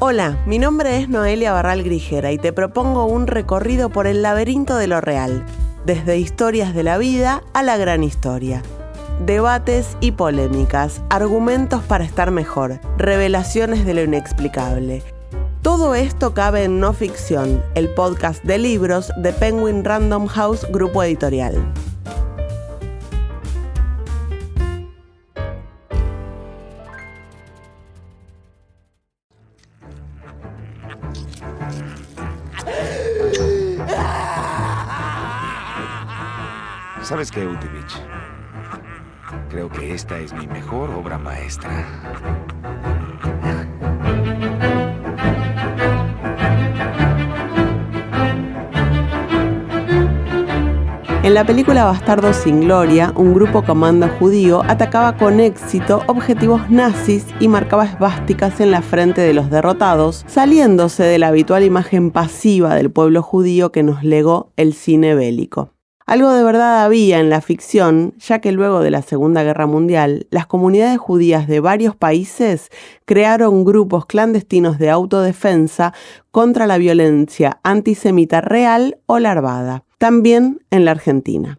Hola, mi nombre es Noelia Barral Grijera y te propongo un recorrido por el laberinto de lo real, desde historias de la vida a la gran historia. Debates y polémicas, argumentos para estar mejor, revelaciones de lo inexplicable. Todo esto cabe en No Ficción, el podcast de libros de Penguin Random House Grupo Editorial. ¿Sabes qué, Utivich? Creo que esta es mi mejor obra maestra. En la película Bastardos sin Gloria, un grupo comando judío atacaba con éxito objetivos nazis y marcaba esvásticas en la frente de los derrotados, saliéndose de la habitual imagen pasiva del pueblo judío que nos legó el cine bélico. Algo de verdad había en la ficción, ya que luego de la Segunda Guerra Mundial, las comunidades judías de varios países crearon grupos clandestinos de autodefensa contra la violencia antisemita real o larvada, también en la Argentina.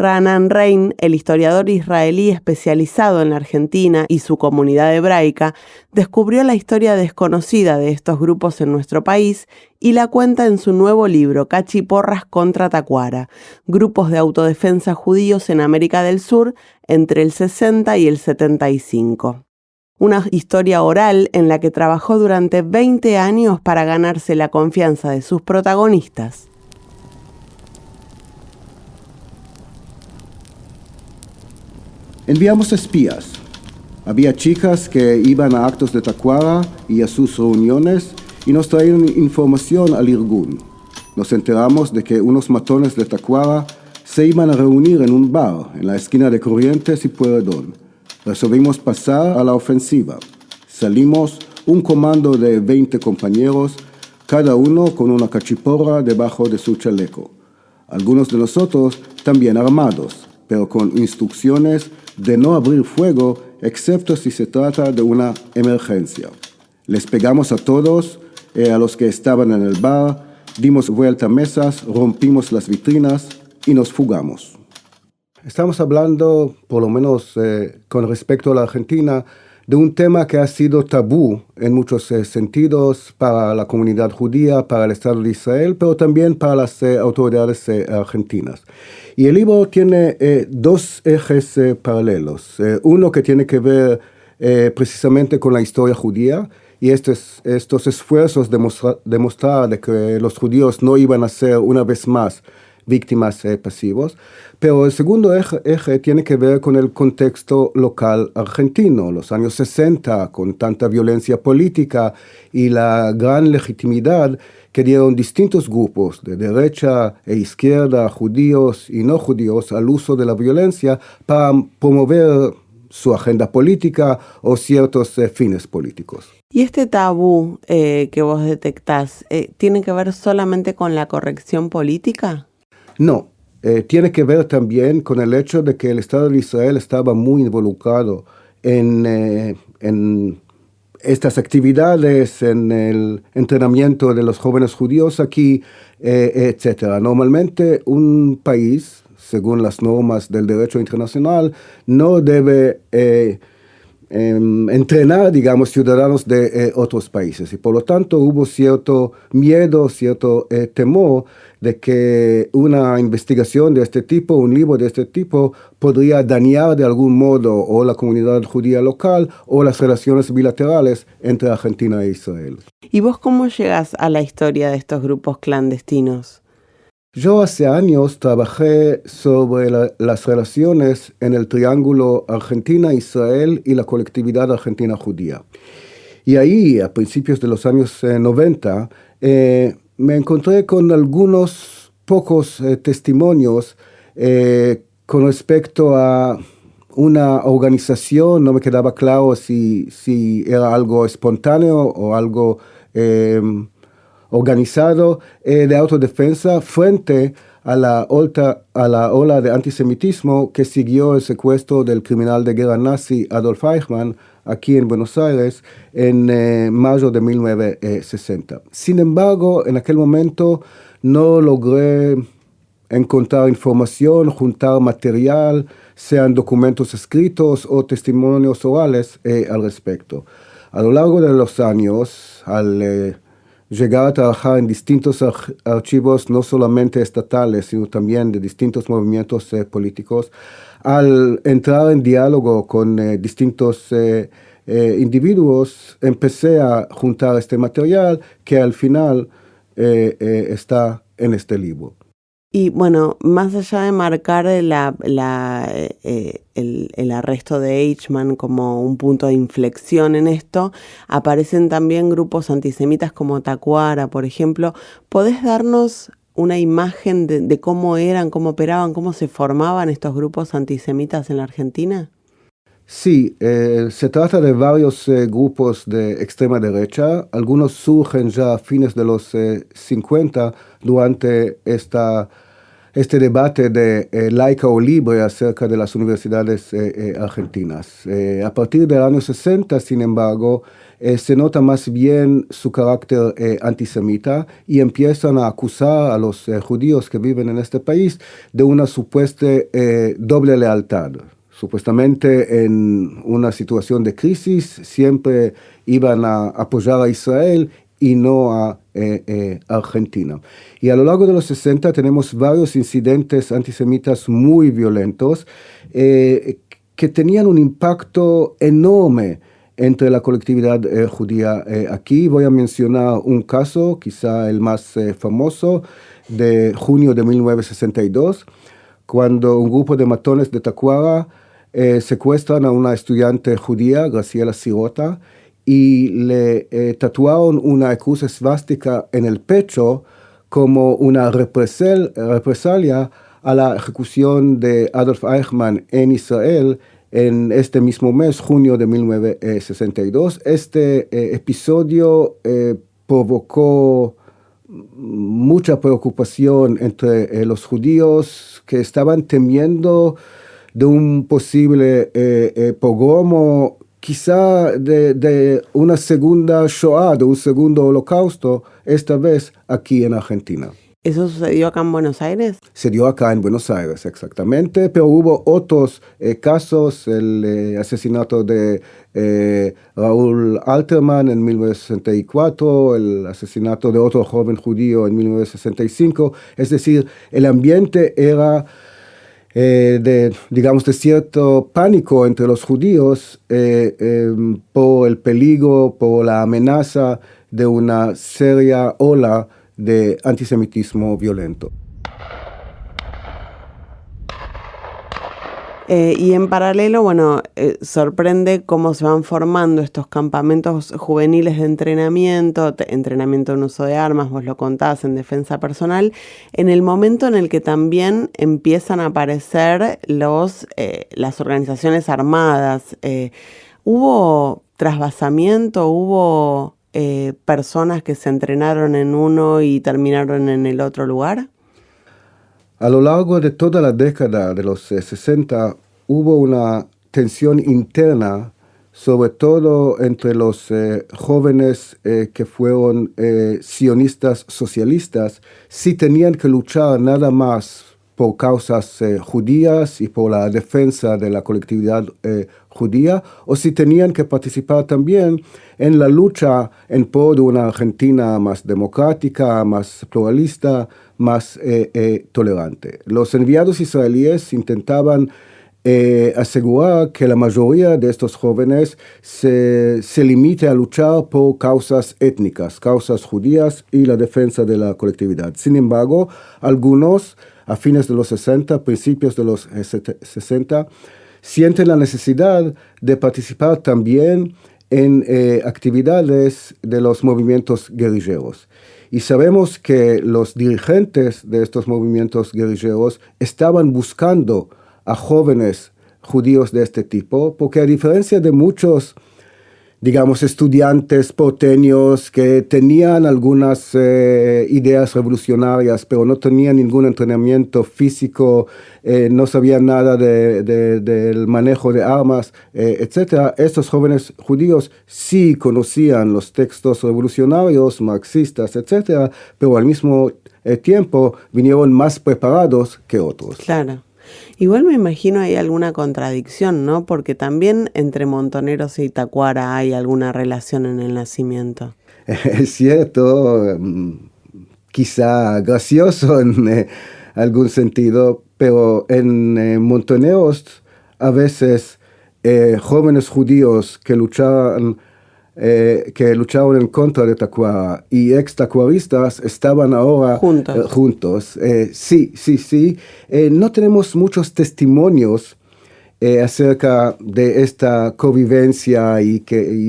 Raanan Rein, el historiador israelí especializado en la Argentina y su comunidad hebraica, descubrió la historia desconocida de estos grupos en nuestro país y la cuenta en su nuevo libro Cachiporras contra Tacuara, grupos de autodefensa judíos en América del Sur entre el 60 y el 75. Una historia oral en la que trabajó durante 20 años para ganarse la confianza de sus protagonistas. Enviamos espías. Había chicas que iban a actos de Tacuara y a sus reuniones y nos traían información al Irgun. Nos enteramos de que unos matones de Tacuara se iban a reunir en un bar en la esquina de Corrientes y Pueyrredón. Resolvimos pasar a la ofensiva. Salimos un comando de 20 compañeros, cada uno con una cachiporra debajo de su chaleco. Algunos de nosotros también armados, pero con instrucciones de no abrir fuego, excepto si se trata de una emergencia. Les pegamos a todos, a los que estaban en el bar, dimos vuelta a mesas, rompimos las vitrinas y nos fugamos. Estamos hablando, por lo menos con respecto a la Argentina, de un tema que ha sido tabú en muchos sentidos para la comunidad judía, para el Estado de Israel, pero también para las autoridades argentinas. Y el libro tiene dos ejes paralelos. Uno que tiene que ver precisamente con la historia judía, y estos esfuerzos de demostrar de que los judíos no iban a ser una vez más víctimas pasivos. Pero el segundo eje tiene que ver con el contexto local argentino, los años 60, con tanta violencia política y la gran legitimidad que dieron distintos grupos de derecha e izquierda, judíos y no judíos, al uso de la violencia para promover su agenda política o ciertos fines políticos. ¿Y este tabú que vos detectás tiene que ver solamente con la corrección política? No, tiene que ver también con el hecho de que el Estado de Israel estaba muy involucrado en estas actividades, en el entrenamiento de los jóvenes judíos aquí, etc. Normalmente un país, según las normas del derecho internacional, no debe entrenar, digamos, ciudadanos de otros países. Y por lo tanto hubo cierto miedo, cierto temor de que una investigación de este tipo, un libro de este tipo, podría dañar de algún modo o la comunidad judía local o las relaciones bilaterales entre Argentina e Israel. ¿Y vos cómo llegas a la historia de estos grupos clandestinos? Yo hace años trabajé sobre las relaciones en el triángulo Argentina-Israel y la colectividad argentina judía. Y ahí, a principios de los años 90, me encontré con algunos pocos testimonios con respecto a una organización. No me quedaba claro si era algo espontáneo o algo organizado de autodefensa frente a la ola de antisemitismo que siguió el secuestro del criminal de guerra nazi Adolf Eichmann aquí en Buenos Aires en mayo de 1960. Sin embargo, en aquel momento no logré encontrar información, juntar material, sean documentos escritos o testimonios orales al respecto. A lo largo de los años, al llegar a trabajar en distintos archivos, no solamente estatales, sino también de distintos movimientos políticos, al entrar en diálogo con distintos individuos, empecé a juntar este material que al final está en este libro. Y bueno, más allá de marcar el arresto de Eichmann como un punto de inflexión en esto, aparecen también grupos antisemitas como Tacuara, por ejemplo. ¿Podés darnos una imagen de cómo eran, cómo operaban, cómo se formaban estos grupos antisemitas en la Argentina? Sí, se trata de varios grupos de extrema derecha. Algunos surgen ya a fines de los 50 durante este debate de laica o libre acerca de las universidades argentinas. A partir del año 60, sin embargo, se nota más bien su carácter antisemita y empiezan a acusar a los judíos que viven en este país de una supuesta doble lealtad. Supuestamente en una situación de crisis siempre iban a apoyar a Israel y no a Argentina. Y a lo largo de los 60 tenemos varios incidentes antisemitas muy violentos que tenían un impacto enorme entre la colectividad judía. Aquí voy a mencionar un caso, quizá el más famoso, de junio de 1962, cuando un grupo de matones de Tacuara secuestran a una estudiante judía, Graciela Sirota, y le tatuaron una cruz esvástica en el pecho como una represalia a la ejecución de Adolf Eichmann en Israel en este mismo mes, junio de 1962. Este episodio provocó mucha preocupación entre los judíos que estaban temiendo de un posible pogromo, quizá de una segunda Shoah, de un segundo holocausto, esta vez aquí en Argentina. ¿Eso sucedió acá en Buenos Aires? Se dio acá en Buenos Aires, exactamente, pero hubo otros casos, el asesinato de Raúl Alterman en 1964, el asesinato de otro joven judío en 1965, es decir, el ambiente era de cierto pánico entre los judíos por el peligro, por la amenaza de una seria ola de antisemitismo violento. Y en paralelo, sorprende cómo se van formando estos campamentos juveniles de entrenamiento en uso de armas, vos lo contás, en defensa personal, en el momento en el que también empiezan a aparecer las organizaciones armadas. ¿Hubo trasvasamiento? ¿Hubo personas que se entrenaron en uno y terminaron en el otro lugar? A lo largo de toda la década de los 60 hubo una tensión interna, sobre todo entre los jóvenes que fueron sionistas socialistas, si tenían que luchar nada más por causas judías y por la defensa de la colectividad judía, o si tenían que participar también en la lucha en pro de una Argentina más democrática, más pluralista, más tolerante. Los enviados israelíes intentaban asegurar que la mayoría de estos jóvenes se limite a luchar por causas étnicas, causas judías y la defensa de la colectividad. Sin embargo, algunos, a fines de los 60, principios de los 60, sienten la necesidad de participar también en actividades de los movimientos guerrilleros. Y sabemos que los dirigentes de estos movimientos guerrilleros estaban buscando a jóvenes judíos de este tipo, porque a diferencia de muchos digamos, estudiantes porteños que tenían algunas ideas revolucionarias, pero no tenían ningún entrenamiento físico, no sabían nada del manejo de armas, etc. Estos jóvenes judíos sí conocían los textos revolucionarios, marxistas, etc., pero al mismo tiempo vinieron más preparados que otros. Claro. Igual me imagino hay alguna contradicción, ¿no? Porque también entre Montoneros y Tacuara hay alguna relación en el nacimiento. Es cierto, quizá gracioso en algún sentido, pero en Montoneros a veces jóvenes judíos que lucharon en contra de Tacuara y ex-tacuaristas estaban ahora juntos. Sí. No tenemos muchos testimonios acerca de esta convivencia y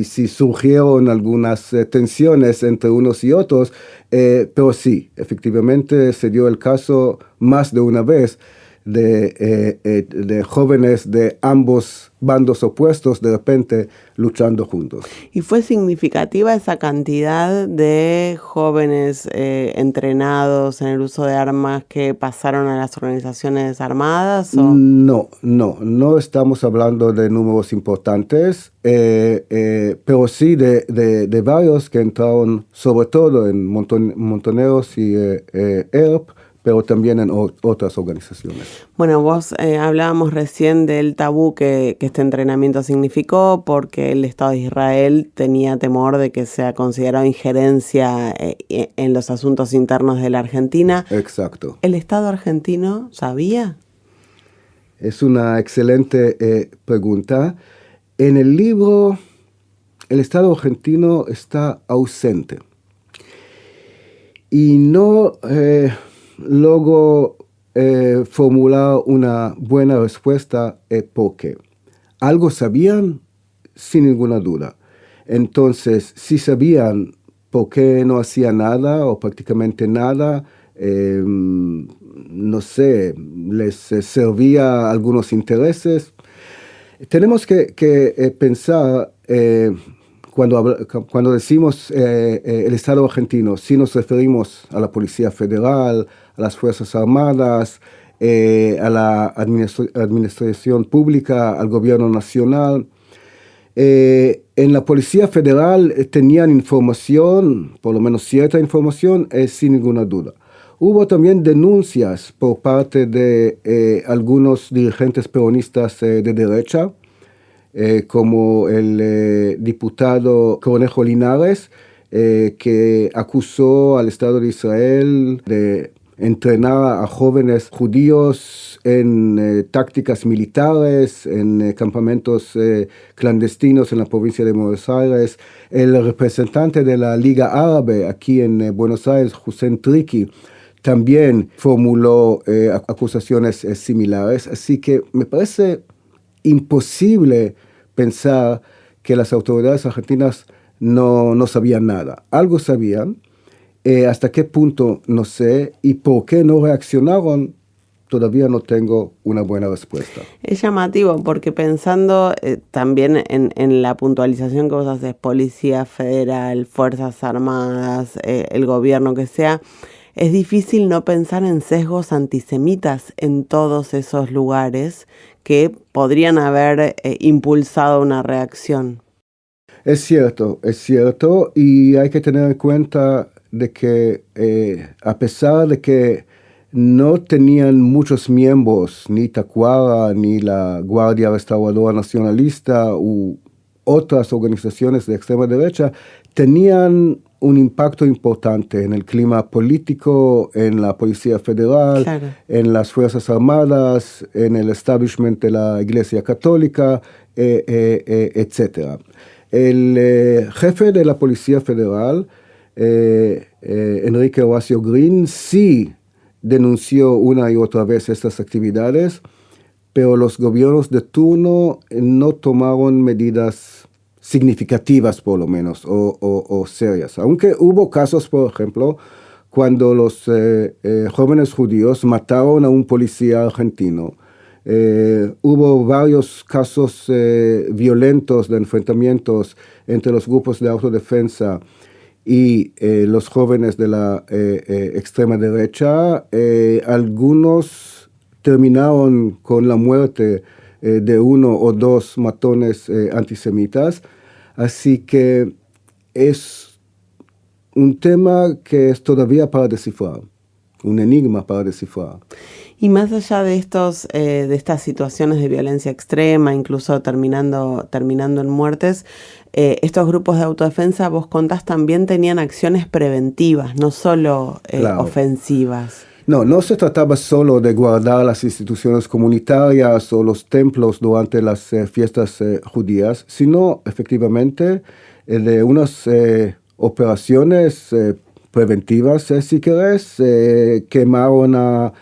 si surgieron algunas tensiones entre unos y otros, pero sí, efectivamente se dio el caso más de una vez de jóvenes de ambos bandos opuestos de repente luchando juntos. ¿Y fue significativa esa cantidad de jóvenes entrenados en el uso de armas que pasaron a las organizaciones armadas? ¿O? No estamos hablando de números importantes, pero sí de varios que entraron sobre todo en Montoneros y ERP, pero también en otras organizaciones. Bueno, vos hablábamos recién del tabú que este entrenamiento significó porque el Estado de Israel tenía temor de que sea considerado injerencia en los asuntos internos de la Argentina. Exacto. ¿El Estado argentino sabía? Es una excelente pregunta. En el libro, el Estado argentino está ausente. Y no logro formular una buena respuesta porque algo sabían sin ninguna duda. Entonces, si sabían por qué no hacía nada o prácticamente nada, no sé, les servía algunos intereses. Tenemos que pensar, cuando decimos el Estado argentino, si nos referimos a la Policía Federal, a las Fuerzas Armadas, a la Administración Pública, al Gobierno Nacional. En la Policía Federal tenían información, por lo menos cierta información, sin ninguna duda. Hubo también denuncias por parte de algunos dirigentes peronistas de derecha, como el diputado Cornejo Linares, que acusó al Estado de Israel de entrenar a jóvenes judíos en tácticas militares, en campamentos clandestinos en la provincia de Buenos Aires. El representante de la Liga Árabe aquí en Buenos Aires, Hussein Triki, también formuló acusaciones similares. Así que me parece imposible pensar que las autoridades argentinas no sabían nada. Algo sabían. ¿Hasta qué punto? No sé. ¿Y por qué no reaccionaron? Todavía no tengo una buena respuesta. Es llamativo porque pensando también en la puntualización que vos haces, Policía Federal, Fuerzas Armadas, el gobierno que sea, es difícil no pensar en sesgos antisemitas en todos esos lugares que podrían haber impulsado una reacción. Es cierto, y hay que tener en cuenta de que a pesar de que no tenían muchos miembros, ni Tacuara, ni la Guardia Restauradora Nacionalista u otras organizaciones de extrema derecha, tenían un impacto importante en el clima político, en la Policía Federal, claro, en las Fuerzas Armadas, en el establishment de la Iglesia Católica, etc. El jefe de la Policía Federal, Enrique Horacio Green, sí denunció una y otra vez estas actividades, pero los gobiernos de turno no tomaron medidas significativas, por lo menos, o serias. Aunque hubo casos, por ejemplo, cuando los jóvenes judíos mataron a un policía argentino Hubo varios casos violentos de enfrentamientos entre los grupos de autodefensa y los jóvenes de la extrema derecha. Algunos terminaron con la muerte de uno o dos matones antisemitas. Así que es un tema que es todavía para descifrar, un enigma para descifrar. Y más allá de de estas situaciones de violencia extrema, incluso terminando en muertes, estos grupos de autodefensa, vos contás, también tenían acciones preventivas, no solo Claro. ofensivas. No se trataba solo de guardar las instituciones comunitarias o los templos durante las fiestas judías, sino efectivamente de unas operaciones preventivas, si querés. Quemaron a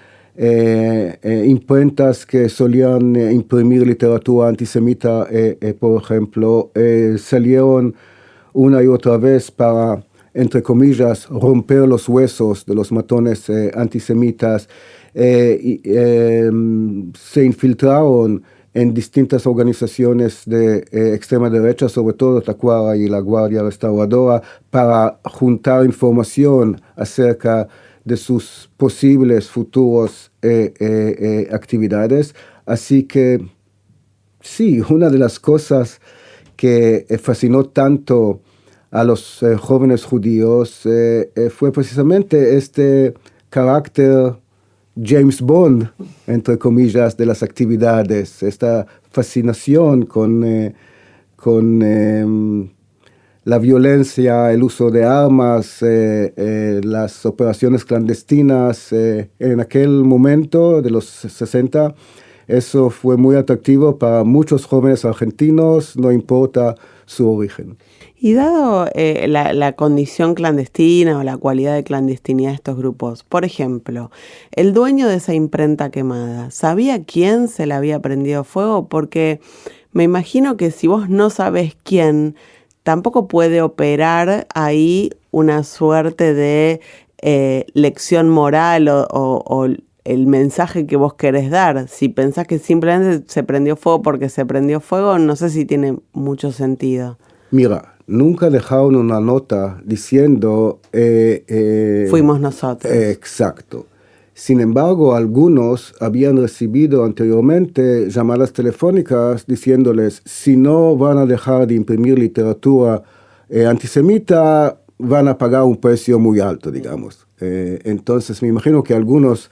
imprentas que solían imprimir literatura antisemita, por ejemplo. Salieron una y otra vez para, entre comillas, romper los huesos de los matones antisemitas. Se infiltraron en distintas organizaciones de extrema derecha, sobre todo Tacuara y la Guardia Restauradora, para juntar información acerca de sus posibles futuros actividades. Así que sí, una de las cosas que fascinó tanto a los jóvenes judíos fue precisamente este carácter James Bond, entre comillas, de las actividades, esta fascinación con la violencia, el uso de armas, las operaciones clandestinas. En aquel momento de los 60, eso fue muy atractivo para muchos jóvenes argentinos, no importa su origen. Y dado la condición clandestina o la cualidad de clandestinidad de estos grupos, por ejemplo, el dueño de esa imprenta quemada, ¿sabía quién se le había prendido fuego? Porque me imagino que si vos no sabés quién, tampoco puede operar ahí una suerte de lección moral o el mensaje que vos querés dar. Si pensás que simplemente se prendió fuego porque se prendió fuego, no sé si tiene mucho sentido. Mira, nunca dejaron una nota diciendo... fuimos nosotros. Exacto. Sin embargo, algunos habían recibido anteriormente llamadas telefónicas diciéndoles: si no van a dejar de imprimir literatura antisemita, van a pagar un precio muy alto, digamos. Entonces, me imagino que algunos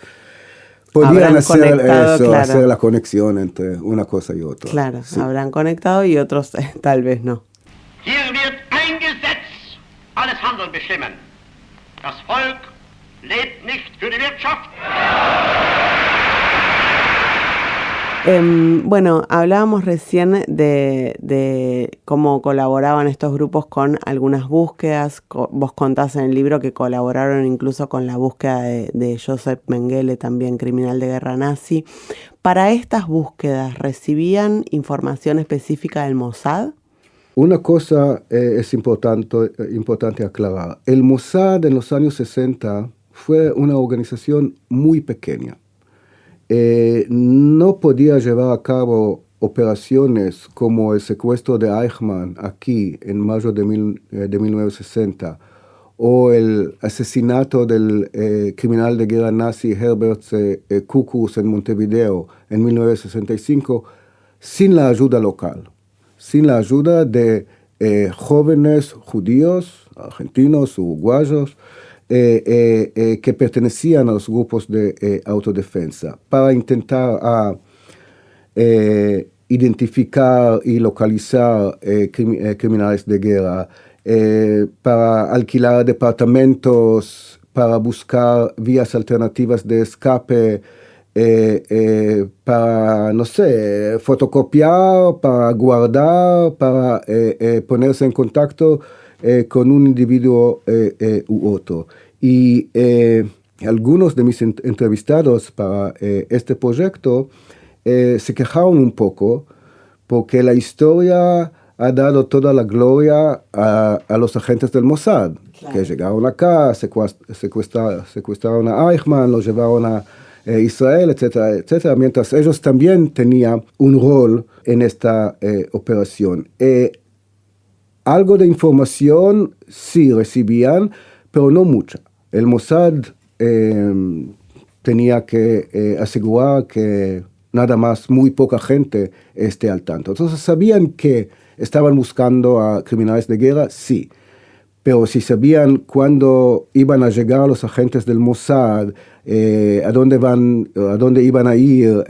podían hacer eso, claro, hacer la conexión entre una cosa y otra. Claro, sí. Habrán conectado y otros tal vez no. Hier wird ein Gesetz alles Handeln bestimmen. Das Volk lebt nicht für die Wirtschaft. Bueno, hablábamos recién de cómo colaboraban estos grupos con algunas búsquedas. Vos contás en el libro que colaboraron incluso con la búsqueda de Joseph Mengele, también criminal de guerra nazi. ¿Para estas búsquedas recibían información específica del Mossad? Una cosa es importante aclarar. El Mossad en los años 60 fue una organización muy pequeña. No podía llevar a cabo operaciones como el secuestro de Eichmann aquí en mayo de 1960 o el asesinato del criminal de guerra nazi Herbert Kukus en Montevideo en 1965 sin la ayuda local, sin la ayuda de jóvenes judíos, argentinos, uruguayos, que pertenecían a los grupos de autodefensa, para intentar identificar y localizar criminales de guerra, para alquilar departamentos, para buscar vías alternativas de escape, para, no sé, fotocopiar, para guardar, para ponerse en contacto con un individuo u otro. Y algunos de mis entrevistados para este proyecto se quejaron un poco porque la historia ha dado toda la gloria a los agentes del Mossad, claro, que llegaron acá, secuestraron a Eichmann, lo llevaron a Israel, etcétera, etcétera, mientras ellos también tenían un rol en esta operación. Algo de información sí recibían, pero no mucha. El Mossad tenía que asegurar que nada más muy poca gente esté al tanto. Entonces, ¿sabían que estaban buscando a criminales de guerra? Sí. Pero si sabían cuándo iban a llegar los agentes del Mossad, a dónde iban a ir,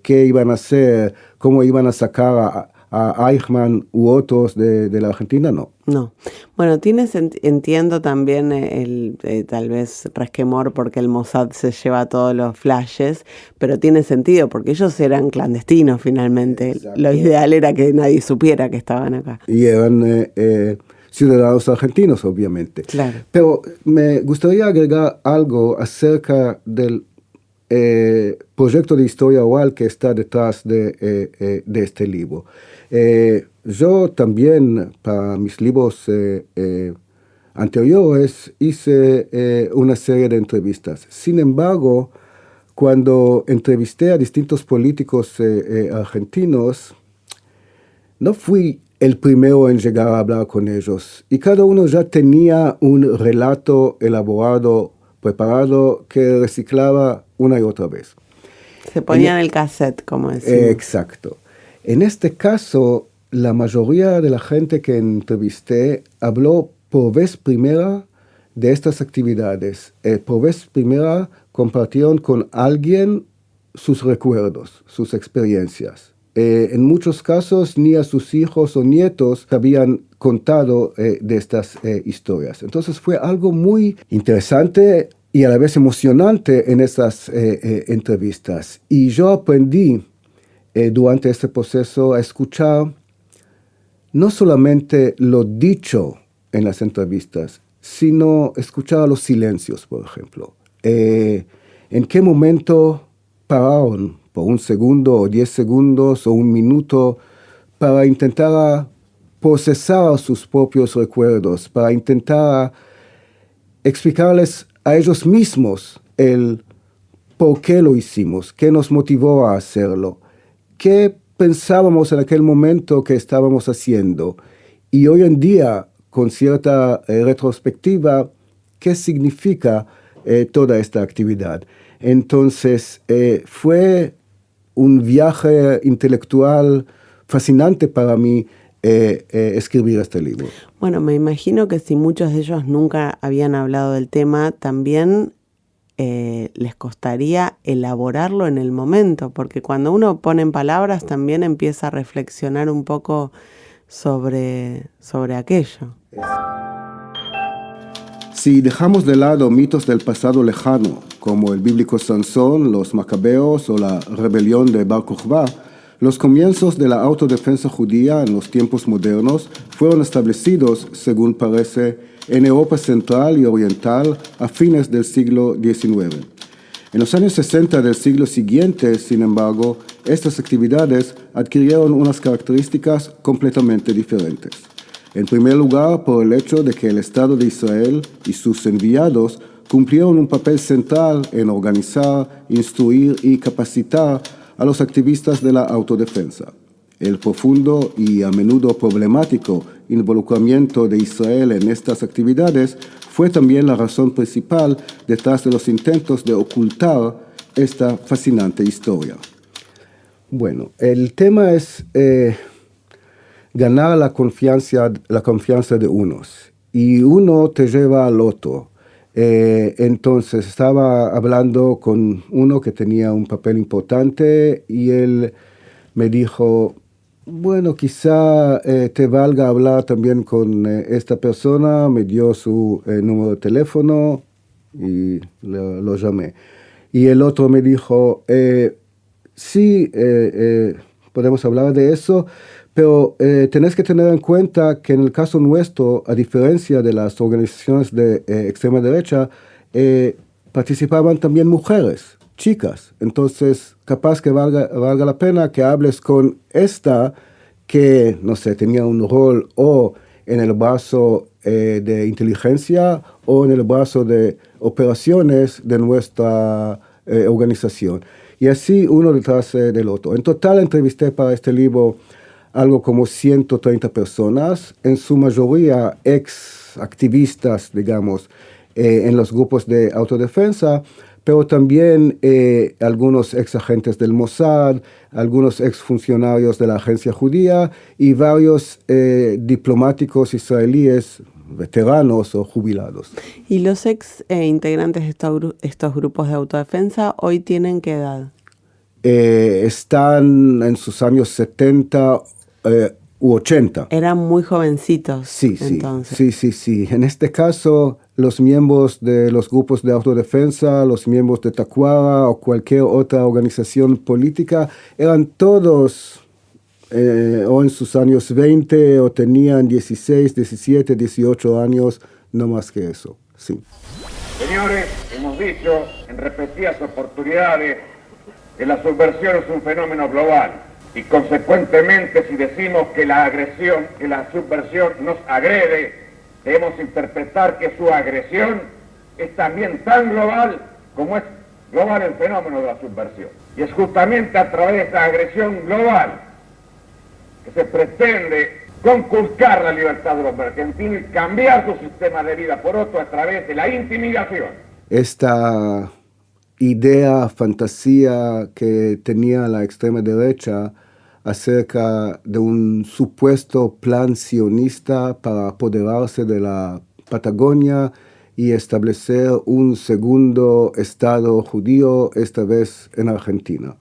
qué iban a hacer, cómo iban a sacar a Eichmann u otros de la Argentina, no. No. Bueno, entiendo también tal vez resquemor porque el Mossad se lleva todos los flashes, pero tiene sentido porque ellos eran clandestinos finalmente. Exacto. Lo ideal era que nadie supiera que estaban acá. Y eran ciudadanos argentinos, obviamente. Claro. Pero me gustaría agregar algo acerca del proyecto de historia oral que está detrás de este libro. Yo también, para mis libros anteriores, hice una serie de entrevistas. Sin embargo, cuando entrevisté a distintos políticos argentinos, no fui el primero en llegar a hablar con ellos. Y cada uno ya tenía un relato elaborado, preparado, que reciclaba una y otra vez. Se ponían el cassette, como decimos. Exacto. En este caso, la mayoría de la gente que entrevisté habló por vez primera de estas actividades. Por vez primera compartieron con alguien sus recuerdos, sus experiencias. En muchos casos ni a sus hijos o nietos habían contado de estas historias. Entonces fue algo muy interesante y a la vez emocionante en esas entrevistas. Y yo aprendí durante este proceso a escuchar no solamente lo dicho en las entrevistas, sino escuchar los silencios, por ejemplo. ¿En qué momento pararon por un segundo o 10 segundos o un minuto para intentar procesar sus propios recuerdos, para intentar explicarles a ellos mismos el por qué lo hicimos, qué nos motivó a hacerlo, qué pensábamos en aquel momento que estábamos haciendo y hoy en día, con cierta retrospectiva, qué significa toda esta actividad. Entonces, fue un viaje intelectual fascinante para mí escribir este libro. Bueno, me imagino que si muchos de ellos nunca habían hablado del tema, también les costaría elaborarlo en el momento, porque cuando uno pone en palabras también empieza a reflexionar un poco sobre aquello. Si dejamos de lado mitos del pasado lejano, como el bíblico Sansón, los macabeos o la rebelión de Bar Kokhba, los comienzos de la autodefensa judía en los tiempos modernos fueron establecidos, según parece, en Europa central y oriental a fines del siglo XIX. En los años 60 del siglo siguiente, sin embargo, estas actividades adquirieron unas características completamente diferentes. En primer lugar, por el hecho de que el Estado de Israel y sus enviados cumplieron un papel central en organizar, instruir y capacitar a los activistas de la autodefensa. El profundo y a menudo problemático involucramiento de Israel en estas actividades fue también la razón principal detrás de los intentos de ocultar esta fascinante historia. Bueno, el tema es ganar la confianza de unos, y uno te lleva al otro. Entonces estaba hablando con uno que tenía un papel importante y él me dijo, bueno, quizá te valga hablar también con esta persona. Me dio su número de teléfono y lo llamé. Y el otro me dijo, sí, podemos hablar de eso, pero tenés que tener en cuenta que en el caso nuestro, a diferencia de las organizaciones de extrema derecha, participaban también mujeres, chicas. Entonces, capaz que valga la pena que hables con esta que, no sé, tenía un rol o en el brazo de inteligencia o en el brazo de operaciones de nuestra organización. Y así uno detrás del otro. En total entrevisté para este libro algo como 130 personas, en su mayoría ex activistas, digamos, en los grupos de autodefensa, pero también algunos ex agentes del Mossad, algunos ex funcionarios de la agencia judía y varios diplomáticos israelíes veteranos o jubilados. ¿Y los ex integrantes de estos grupos de autodefensa hoy tienen qué edad? Están en sus años 70 u 80. Eran muy jovencitos. Sí, entonces. sí. En este caso, los miembros de los grupos de autodefensa, los miembros de Tacuara o cualquier otra organización política, eran todos o en sus años 20 o tenían 16, 17, 18 años, no más que eso. Sí. Señores, hemos dicho en repetidas oportunidades que la subversión es un fenómeno global. Y consecuentemente, si decimos que la subversión nos agrede, debemos interpretar que su agresión es también tan global como es global el fenómeno de la subversión. Y es justamente a través de esta agresión global que se pretende conculcar la libertad de los argentinos y cambiar su sistema de vida por otro a través de la intimidación. Esta idea, fantasía que tenía la extrema derecha acerca de un supuesto plan sionista para apoderarse de la Patagonia y establecer un segundo estado judío, esta vez en Argentina.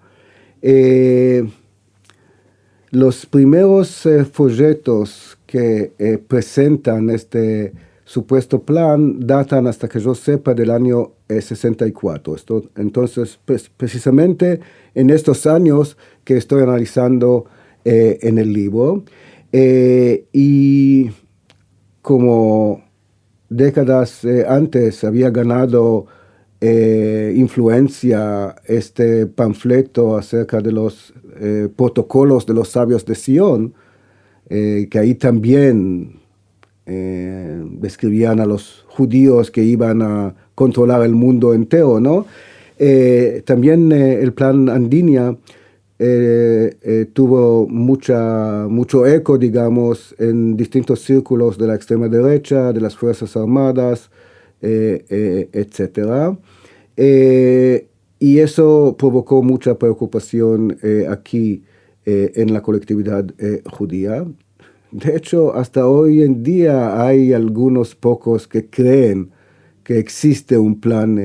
Los primeros folletos que presentan este supuesto plan datan, hasta que yo sepa, del año 64. Entonces, precisamente en estos años que estoy analizando en el libro, y como décadas antes había ganado influencia este panfleto acerca de los protocolos de los sabios de Sion, que ahí también describían a los judíos que iban a controlar el mundo entero, ¿no? También el plan Andinia tuvo mucho eco, digamos, en distintos círculos de la extrema derecha, de las Fuerzas Armadas, etc. Y eso provocó mucha preocupación aquí en la colectividad judía. De hecho, hasta hoy en día hay algunos pocos que creen que existe un plan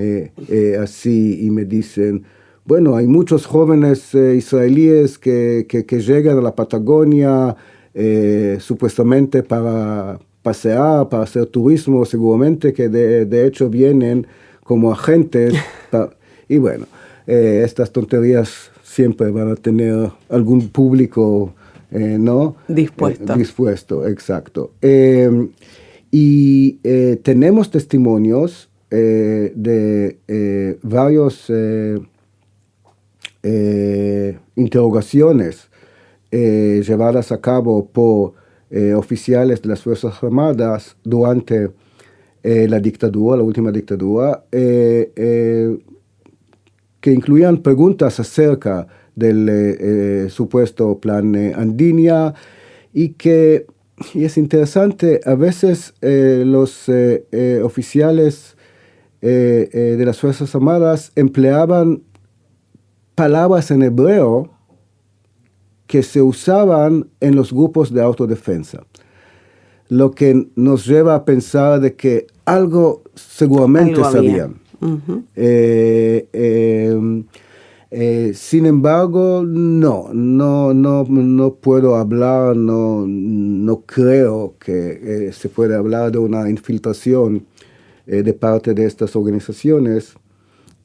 así y me dicen, bueno, hay muchos jóvenes israelíes que llegan a la Patagonia supuestamente para pasear, para hacer turismo, seguramente que de hecho vienen como agentes. Y bueno, estas tonterías siempre van a tener algún público, ¿no? Dispuesto, exacto. Y tenemos testimonios de varios interrogaciones llevadas a cabo por oficiales de las Fuerzas Armadas durante la dictadura, la última dictadura, que incluían preguntas acerca del supuesto plan Andinia y es interesante, a veces los oficiales de las Fuerzas Armadas empleaban palabras en hebreo que se usaban en los grupos de autodefensa, lo que nos lleva a pensar de que algo seguramente sabían. Uh-huh. Sin embargo, no puedo hablar, no creo que se pueda hablar de una infiltración de parte de estas organizaciones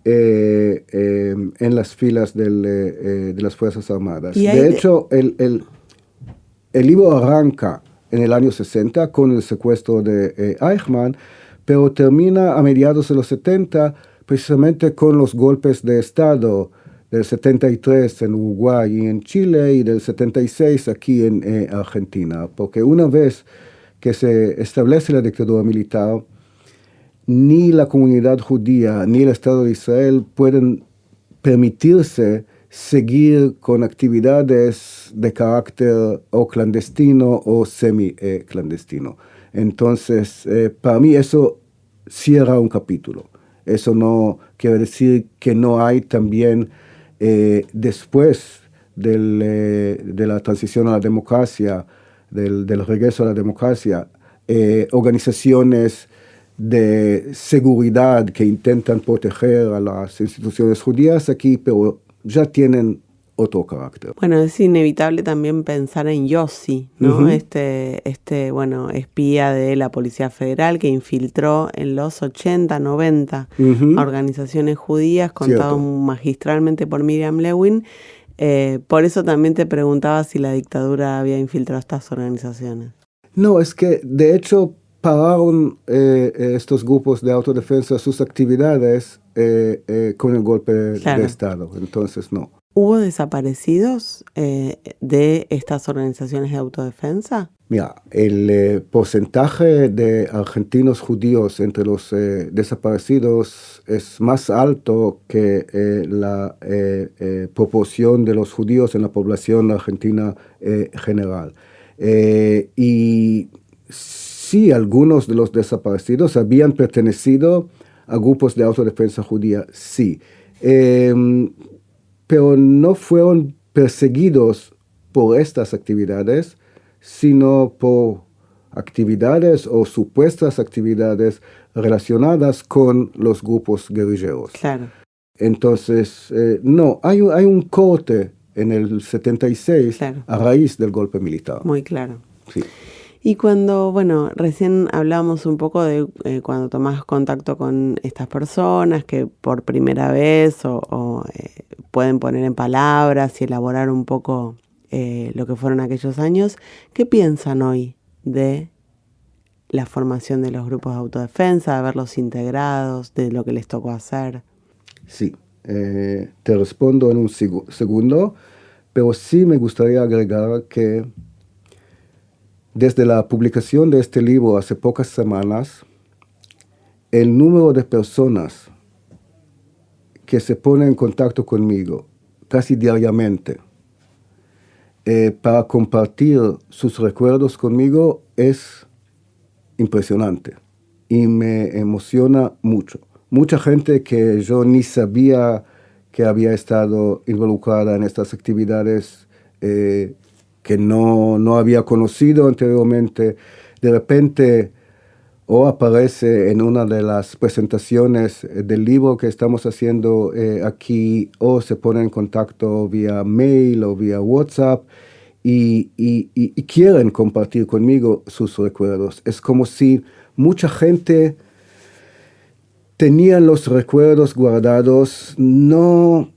en las filas de las Fuerzas Armadas. De hecho, el libro arranca en el año 60 con el secuestro de Eichmann, pero termina a mediados de los 70 precisamente con los golpes de Estado del 73 en Uruguay y en Chile y del 76 aquí en Argentina, porque una vez que se establece la dictadura militar, ni la comunidad judía ni el Estado de Israel pueden permitirse seguir con actividades de carácter o clandestino o semi-clandestino. Entonces, para mí eso cierra un capítulo. Eso no quiere decir que no hay también, después de la transición a la democracia, del regreso a la democracia, organizaciones de seguridad que intentan proteger a las instituciones judías aquí, pero ya tienen otro carácter. Bueno, es inevitable también pensar en Yossi, ¿no? Uh-huh. Bueno, espía de la Policía Federal que infiltró en los 80, 90 Uh-huh. a organizaciones judías, contado Cierto. magistralmente por Miriam Lewin. Por eso también te preguntaba si la dictadura había infiltrado estas organizaciones. No, es que de hecho pararon estos grupos de autodefensa sus actividades con el golpe Claro. de Estado. Entonces, no. ¿Hubo desaparecidos de estas organizaciones de autodefensa? Mira, el porcentaje de argentinos judíos entre los desaparecidos es más alto que la proporción de los judíos en la población argentina general. Y sí, algunos de los desaparecidos habían pertenecido a grupos de autodefensa judía, sí. Pero no fueron perseguidos por estas actividades, sino por actividades o supuestas actividades relacionadas con los grupos guerrilleros. Claro. Entonces, no, hay un corte en el 76 Claro. a raíz del golpe militar. Muy claro. Sí. Y cuando, bueno, recién hablábamos un poco de cuando tomás contacto con estas personas que por primera vez pueden poner en palabras y elaborar un poco lo que fueron aquellos años, ¿qué piensan hoy de la formación de los grupos de autodefensa, de verlos integrados, de lo que les tocó hacer? Sí, te respondo en un segundo, pero sí me gustaría agregar que desde la publicación de este libro hace pocas semanas, el número de personas que se ponen en contacto conmigo casi diariamente para compartir sus recuerdos conmigo es impresionante y me emociona mucho. Mucha gente que yo ni sabía que había estado involucrada en estas actividades, que no había conocido anteriormente, de repente o aparece en una de las presentaciones del libro que estamos haciendo aquí, o se pone en contacto vía mail o vía WhatsApp y quieren compartir conmigo sus recuerdos. Es como si mucha gente tenía los recuerdos guardados, no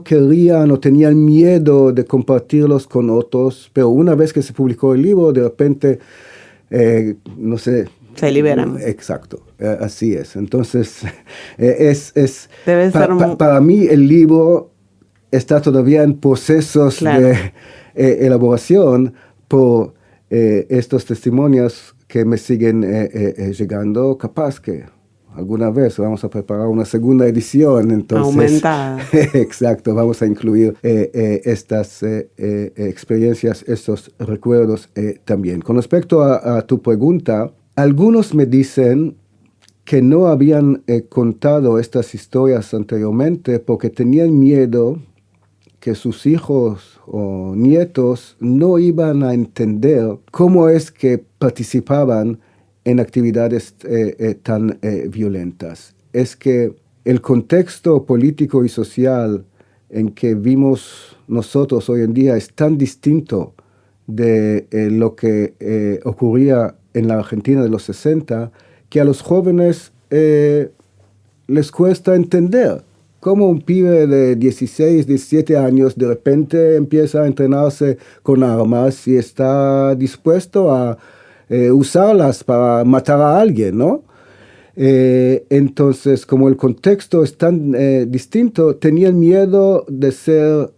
querían o tenían miedo de compartirlos con otros, pero una vez que se publicó el libro, de repente, no sé. Se liberan. Exacto, así es. Entonces, Debe ser para mí el libro está todavía en procesos claro. de elaboración por estos testimonios que me siguen llegando. Capaz que alguna vez vamos a preparar una segunda edición. Entonces, aumentada. Exacto, vamos a incluir estas experiencias, estos recuerdos también. Con respecto a tu pregunta, algunos me dicen que no habían contado estas historias anteriormente porque tenían miedo que sus hijos o nietos no iban a entender cómo es que participaban en actividades tan violentas. Es que el contexto político y social en que vivimos nosotros hoy en día es tan distinto de lo que ocurría en la Argentina de los 60, que a los jóvenes les cuesta entender cómo un pibe de 16, 17 años de repente empieza a entrenarse con armas y está dispuesto a usarlas para matar a alguien, ¿no? Entonces, como el contexto es tan distinto, tenían miedo de ser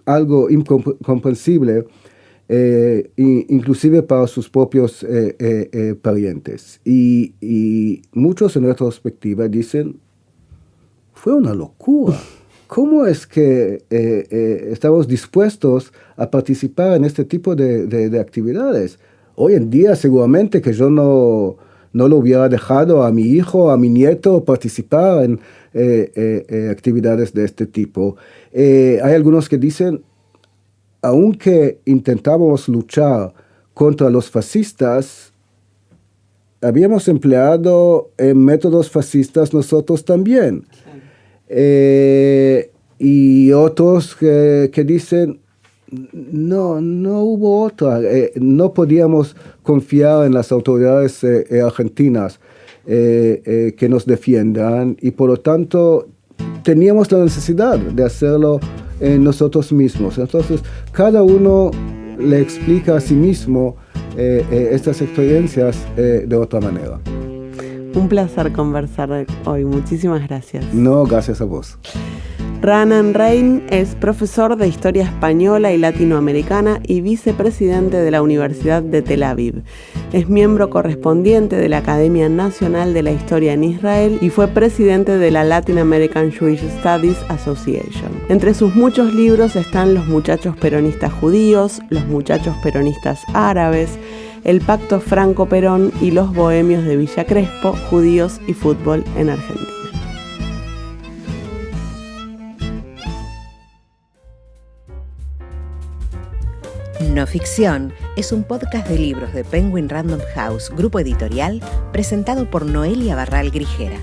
algo incomprensible, inclusive para sus propios parientes. Y muchos en retrospectiva dicen, fue una locura. ¿Cómo es que estamos dispuestos a participar en este tipo de actividades? Hoy en día seguramente que yo no lo hubiera dejado a mi hijo, a mi nieto participar en actividades de este tipo. Hay algunos que dicen, aunque intentábamos luchar contra los fascistas, habíamos empleado métodos fascistas nosotros también. Y otros que dicen, no hubo otra. No podíamos confiar en las autoridades argentinas que nos defiendan y por lo tanto teníamos la necesidad de hacerlo nosotros mismos. Entonces, cada uno le explica a sí mismo estas experiencias de otra manera. Un placer conversar hoy. Muchísimas gracias. No, gracias a vos. Raanan Rein es profesor de Historia Española y Latinoamericana y vicepresidente de la Universidad de Tel Aviv. Es miembro correspondiente de la Academia Nacional de la Historia en Israel y fue presidente de la Latin American Jewish Studies Association. Entre sus muchos libros están Los muchachos peronistas judíos, Los muchachos peronistas árabes, El pacto Franco-Perón y Los bohemios de Villa Crespo, judíos y fútbol en Argentina. No Ficción es un podcast de libros de Penguin Random House, grupo editorial, presentado por Noelia Barral Grijera.